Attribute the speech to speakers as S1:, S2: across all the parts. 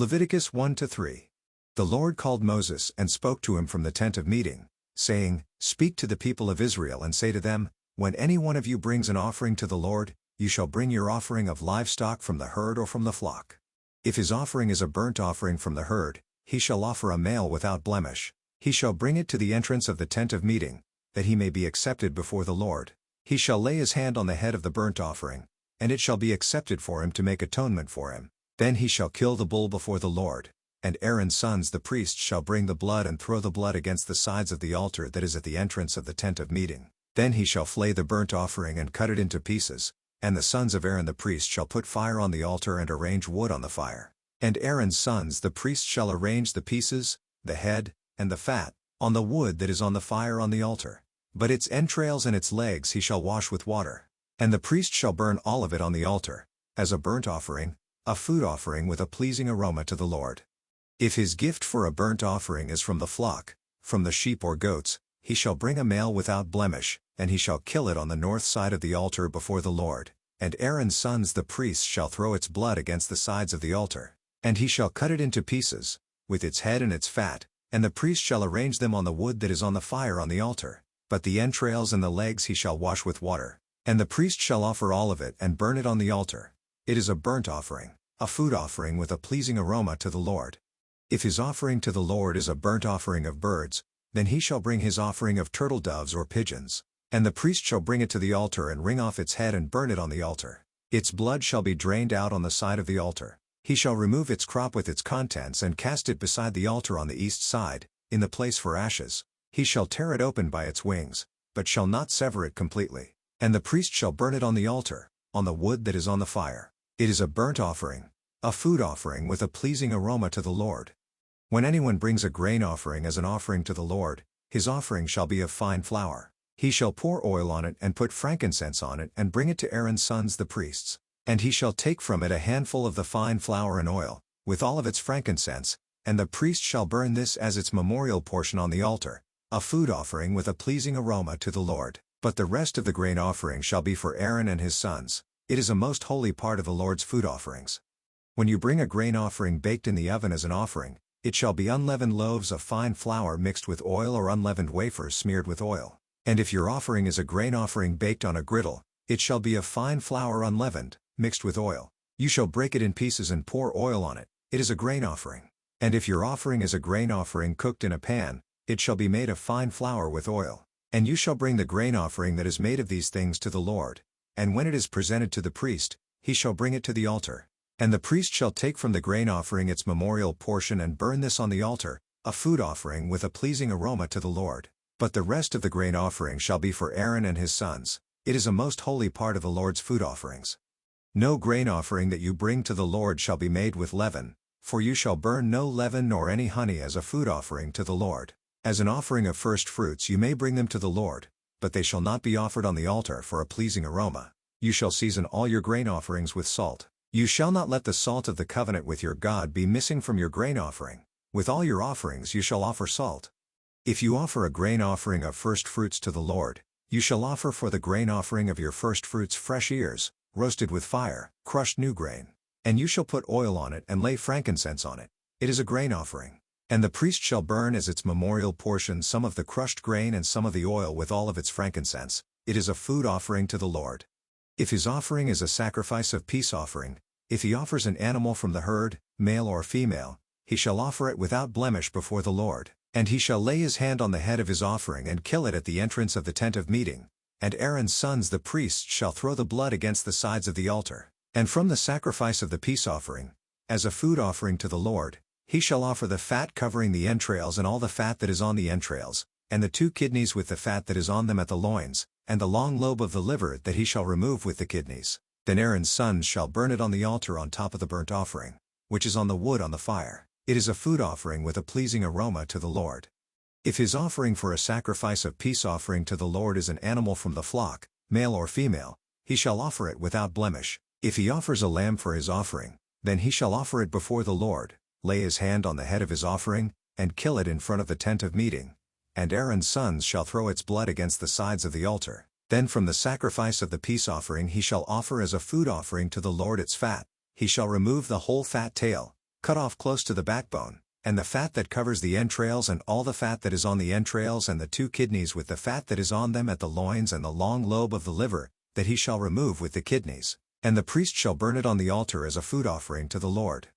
S1: Leviticus 1-3. The Lord called Moses and spoke to him from the tent of meeting, saying, Speak to the people of Israel and say to them, When any one of you brings an offering to the Lord, you shall bring your offering of livestock from the herd or from the flock. If his offering is a burnt offering from the herd, he shall offer a male without blemish. He shall bring it to the entrance of the tent of meeting, that he may be accepted before the Lord. He shall lay his hand on the head of the burnt offering, and it shall be accepted for him to make atonement for him. Then he shall kill the bull before the Lord, and Aaron's sons the priests shall bring the blood and throw the blood against the sides of the altar that is at the entrance of the tent of meeting. Then he shall flay the burnt offering and cut it into pieces, and the sons of Aaron the priest shall put fire on the altar and arrange wood on the fire. And Aaron's sons the priests shall arrange the pieces, the head, and the fat, on the wood that is on the fire on the altar. But its entrails and its legs he shall wash with water. And the priest shall burn all of it on the altar, as a burnt offering, a food offering with a pleasing aroma to the Lord. If his gift for a burnt offering is from the flock, from the sheep or goats, he shall bring a male without blemish, and he shall kill it on the north side of the altar before the Lord. And Aaron's sons the priests shall throw its blood against the sides of the altar. And he shall cut it into pieces, with its head and its fat, and the priest shall arrange them on the wood that is on the fire on the altar. But the entrails and the legs he shall wash with water. And the priest shall offer all of it and burn it on the altar. It is a burnt offering, a food offering with a pleasing aroma to the Lord. If his offering to the Lord is a burnt offering of birds, then he shall bring his offering of turtle doves or pigeons. And the priest shall bring it to the altar and wring off its head and burn it on the altar. Its blood shall be drained out on the side of the altar. He shall remove its crop with its contents and cast it beside the altar on the east side, in the place for ashes. He shall tear it open by its wings, but shall not sever it completely. And the priest shall burn it on the altar, on the wood that is on the fire. It is a burnt offering, a food offering with a pleasing aroma to the Lord. When anyone brings a grain offering as an offering to the Lord, his offering shall be of fine flour. He shall pour oil on it and put frankincense on it and bring it to Aaron's sons the priests. And he shall take from it a handful of the fine flour and oil, with all of its frankincense, and the priest shall burn this as its memorial portion on the altar, a food offering with a pleasing aroma to the Lord. But the rest of the grain offering shall be for Aaron and his sons. It is a most holy part of the Lord's food offerings. When you bring a grain offering baked in the oven as an offering, it shall be unleavened loaves of fine flour mixed with oil or unleavened wafers smeared with oil. And if your offering is a grain offering baked on a griddle, it shall be of fine flour unleavened, mixed with oil. You shall break it in pieces and pour oil on it. It is a grain offering. And if your offering is a grain offering cooked in a pan, it shall be made of fine flour with oil. And you shall bring the grain offering that is made of these things to the Lord. And when it is presented to the priest, he shall bring it to the altar. And the priest shall take from the grain offering its memorial portion and burn this on the altar, a food offering with a pleasing aroma to the Lord. But the rest of the grain offering shall be for Aaron and his sons. It is a most holy part of the Lord's food offerings. No grain offering that you bring to the Lord shall be made with leaven, for you shall burn no leaven nor any honey as a food offering to the Lord. As an offering of first fruits you may bring them to the Lord, but they shall not be offered on the altar for a pleasing aroma. You shall season all your grain offerings with salt. You shall not let the salt of the covenant with your God be missing from your grain offering. With all your offerings you shall offer salt. If you offer a grain offering of first fruits to the Lord, you shall offer for the grain offering of your first fruits fresh ears, roasted with fire, crushed new grain. And you shall put oil on it and lay frankincense on it. It is a grain offering. And the priest shall burn as its memorial portion some of the crushed grain and some of the oil with all of its frankincense. It is a food offering to the Lord. If his offering is a sacrifice of peace offering, if he offers an animal from the herd, male or female, he shall offer it without blemish before the Lord. And he shall lay his hand on the head of his offering and kill it at the entrance of the tent of meeting. And Aaron's sons the priests shall throw the blood against the sides of the altar. And from the sacrifice of the peace offering, as a food offering to the Lord, he shall offer the fat covering the entrails and all the fat that is on the entrails, and the 2 kidneys with the fat that is on them at the loins, and the long lobe of the liver that he shall remove with the kidneys. Then Aaron's sons shall burn it on the altar on top of the burnt offering, which is on the wood on the fire. It is a food offering with a pleasing aroma to the Lord. If his offering for a sacrifice of peace offering to the Lord is an animal from the flock, male or female, he shall offer it without blemish. If he offers a lamb for his offering, then he shall offer it before the Lord, lay his hand on the head of his offering, and kill it in front of the tent of meeting. And Aaron's sons shall throw its blood against the sides of the altar. Then from the sacrifice of the peace offering he shall offer as a food offering to the Lord its fat. He shall remove the whole fat tail, cut off close to the backbone, and the fat that covers the entrails and all the fat that is on the entrails and the 2 kidneys with the fat that is on them at the loins and the long lobe of the liver, that he shall remove with the kidneys. And the priest shall burn it on the altar as a food offering to the Lord.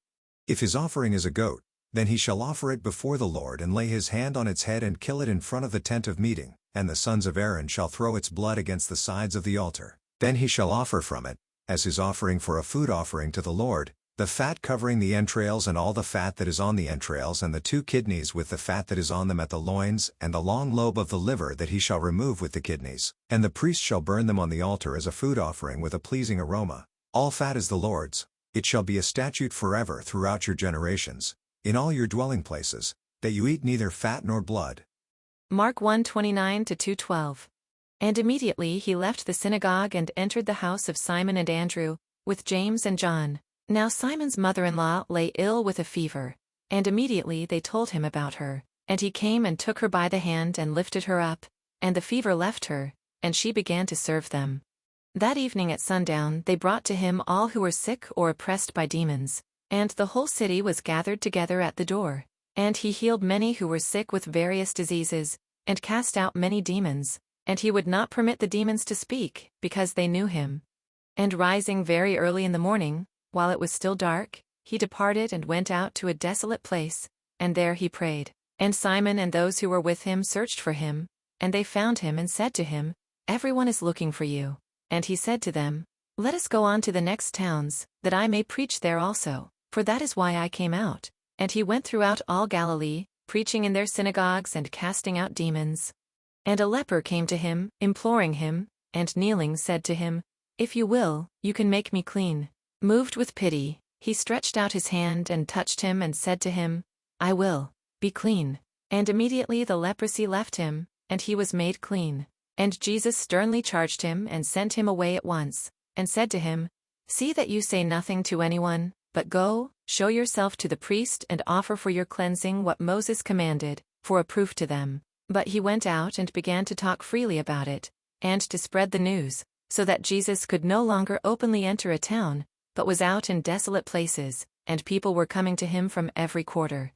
S1: If his offering is a goat, then he shall offer it before the Lord and lay his hand on its head and kill it in front of the tent of meeting, and the sons of Aaron shall throw its blood against the sides of the altar. Then he shall offer from it, as his offering for a food offering to the Lord, the fat covering the entrails and all the fat that is on the entrails and the 2 kidneys with the fat that is on them at the loins and the long lobe of the liver that he shall remove with the kidneys. And the priest shall burn them on the altar as a food offering with a pleasing aroma. All fat is the Lord's. It shall be a statute forever throughout your generations, in all your dwelling places, that you eat neither fat nor blood.
S2: Mark 1:29-2:12. And immediately he left the synagogue and entered the house of Simon and Andrew, with James and John. Now Simon's mother-in-law lay ill with a fever, and immediately they told him about her. And he came and took her by the hand and lifted her up, and the fever left her, and she began to serve them. That evening at sundown they brought to him all who were sick or oppressed by demons, and the whole city was gathered together at the door. And he healed many who were sick with various diseases, and cast out many demons, and he would not permit the demons to speak, because they knew him. And rising very early in the morning, while it was still dark, he departed and went out to a desolate place, and there he prayed. And Simon and those who were with him searched for him, and they found him and said to him, "Everyone is looking for you." And he said to them, "Let us go on to the next towns, that I may preach there also, for that is why I came out." And he went throughout all Galilee, preaching in their synagogues and casting out demons. And a leper came to him, imploring him, and kneeling said to him, "If you will, you can make me clean." Moved with pity, he stretched out his hand and touched him and said to him, "I will, be clean." And immediately the leprosy left him, and he was made clean. And Jesus sternly charged him and sent him away at once, and said to him, "See that you say nothing to anyone, but go, show yourself to the priest and offer for your cleansing what Moses commanded, for a proof to them." But he went out and began to talk freely about it, and to spread the news, so that Jesus could no longer openly enter a town, but was out in desolate places, and people were coming to him from every quarter.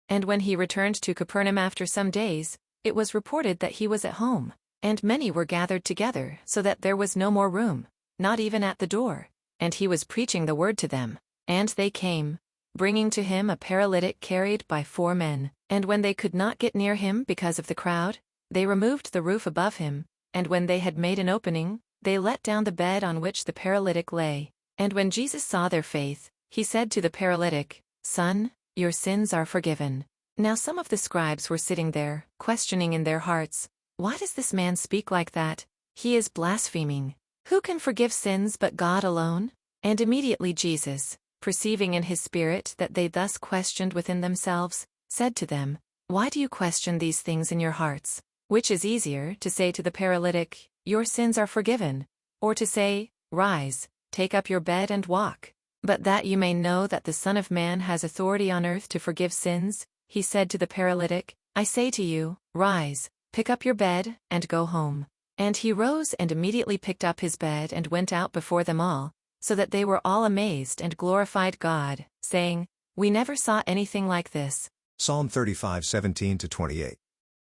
S2: And when he returned to Capernaum after some days, it was reported that he was at home, and many were gathered together so that there was no more room, not even at the door, and he was preaching the word to them. And they came, bringing to him a paralytic carried by 4 men, and when they could not get near him because of the crowd, they removed the roof above him, and when they had made an opening, they let down the bed on which the paralytic lay. And when Jesus saw their faith, he said to the paralytic, "Son, your sins are forgiven." Now some of the scribes were sitting there, questioning in their hearts, "Why does this man speak like that? He is blaspheming. Who can forgive sins but God alone?" And immediately Jesus, perceiving in his spirit that they thus questioned within themselves, said to them, "Why do you question these things in your hearts? Which is easier, to say to the paralytic, 'Your sins are forgiven,' or to say, 'Rise, take up your bed and walk'? But that you may know that the Son of Man has authority on earth to forgive sins," he said to the paralytic, "I say to you, rise, pick up your bed, and go home." And he rose and immediately picked up his bed and went out before them all, so that they were all amazed and glorified God, saying, "We never saw anything like this."
S1: Psalm 35:17-28.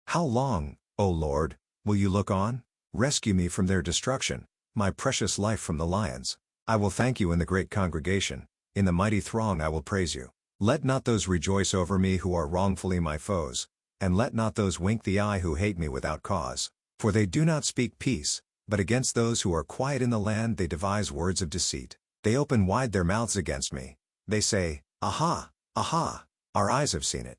S1: How long, O Lord, will you look on? Rescue me from their destruction, my precious life from the lions. I will thank you in the great congregation, in the mighty throng I will praise you. Let not those rejoice over me who are wrongfully my foes, and let not those wink the eye who hate me without cause. For they do not speak peace, but against those who are quiet in the land they devise words of deceit. They open wide their mouths against me. They say, "Aha, aha, our eyes have seen it."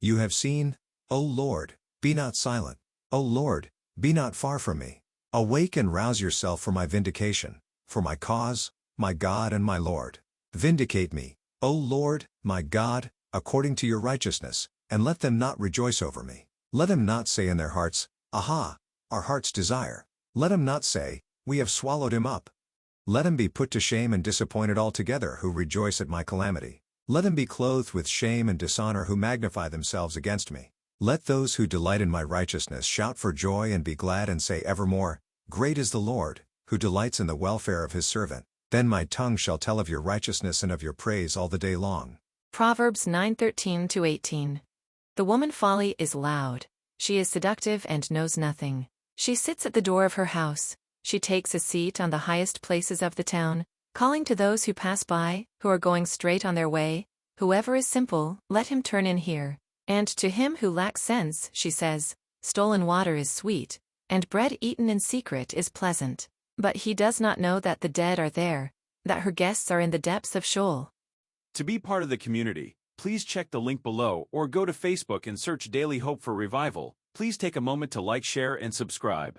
S1: You have seen, O Lord, be not silent. O Lord, be not far from me. Awake and rouse yourself for my vindication, for my cause, my God and my Lord. Vindicate me, O Lord, my God, according to your righteousness, and let them not rejoice over me. Let them not say in their hearts, "Aha, our heart's desire." Let them not say, "We have swallowed him up." Let them be put to shame and disappointed altogether who rejoice at my calamity. Let them be clothed with shame and dishonor who magnify themselves against me. Let those who delight in my righteousness shout for joy and be glad and say evermore, "Great is the Lord, who delights in the welfare of his servant." Then my tongue shall tell of your righteousness and of your praise all the day long.
S2: Proverbs 9:13-18. The woman folly is loud. She is seductive and knows nothing. She sits at the door of her house. She takes a seat on the highest places of the town, calling to those who pass by, who are going straight on their way, "Whoever is simple, let him turn in here." And to him who lacks sense, she says, "Stolen water is sweet, and bread eaten in secret is pleasant." But he does not know that the dead are there, that her guests are in the depths of Sheol.
S3: To be part of the community, please check the link below or go to Facebook and search Daily Hope for Revival. Please take a moment to like, share, and subscribe.